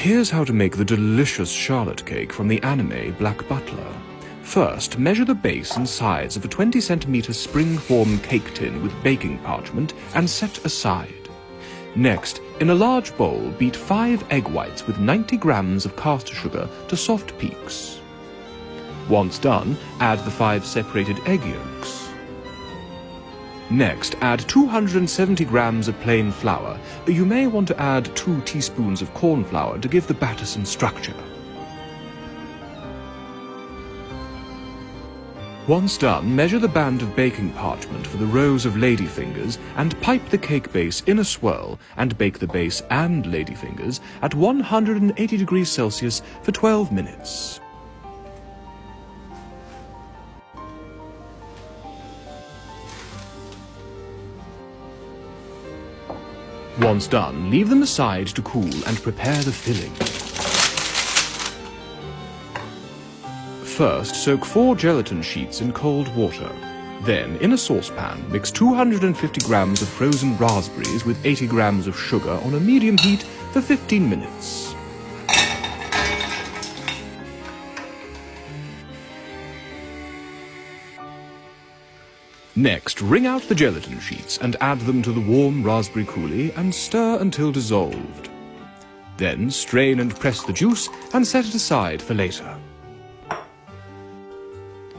Here's how to make the delicious charlotte cake from the anime Black Butler. First, measure the base and sides of a 20cm spring-form cake tin with baking parchment and set aside. Next, in a large bowl, beat 5 egg whites with 90 grams of caster sugar to soft peaks. Once done, add the 5 separated egg yolks. Next, add 270 grams of plain flour. You may want to add 2 teaspoons of corn flour to give the batter some structure. Once done, measure the band of baking parchment for the rows of ladyfingers and pipe the cake base in a swirl and bake the base and ladyfingers at 180 degrees Celsius for 12 minutes. Once done, leave them aside to cool and prepare the filling. First, soak 4 gelatin sheets in cold water. Then, in a saucepan, mix 250 grams of frozen raspberries with 80 grams of sugar on a medium heat for 15 minutes. Next, wring out the gelatin sheets and add them to the warm raspberry coulis and stir until dissolved. Then strain and press the juice and set it aside for later.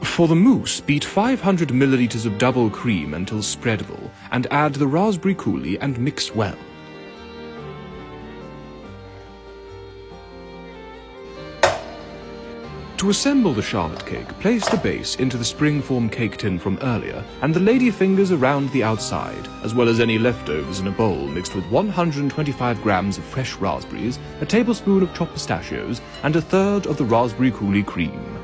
For the mousse, beat 500 milliliters of double cream until spreadable and add the raspberry coulis and mix well. To assemble the charlotte cake, place the base into the spring-form cake tin from earlier and the ladyfingers around the outside, as well as any leftovers in a bowl mixed with 125 grams of fresh raspberries, a tablespoon of chopped pistachios, and a third of the raspberry coulis cream.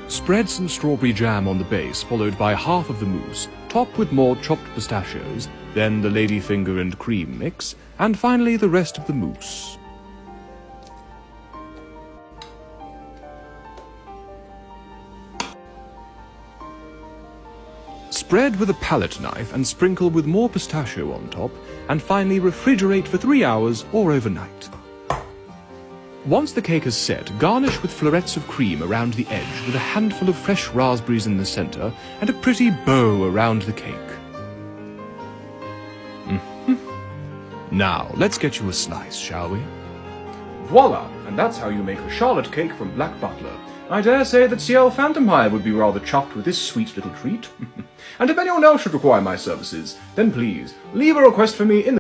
Spread some strawberry jam on the base, followed by half of the mousse, top with more chopped pistachios, then the ladyfinger and cream mix, and finally the rest of the mousse. Spread with a palette knife and sprinkle with more pistachio on top, and finally refrigerate for 3 hours or overnight. Once the cake is set, garnish with florets of cream around the edge with a handful of fresh raspberries in the center and a pretty bow around the cake. Now, let's get you a slice, shall we? Voila! And that's how you make a charlotte cake from Black Butler. I dare say that C.L. Phantomhive would be rather chuffed with this sweet little treat. And if anyone else should require my services, then please leave a request for me in the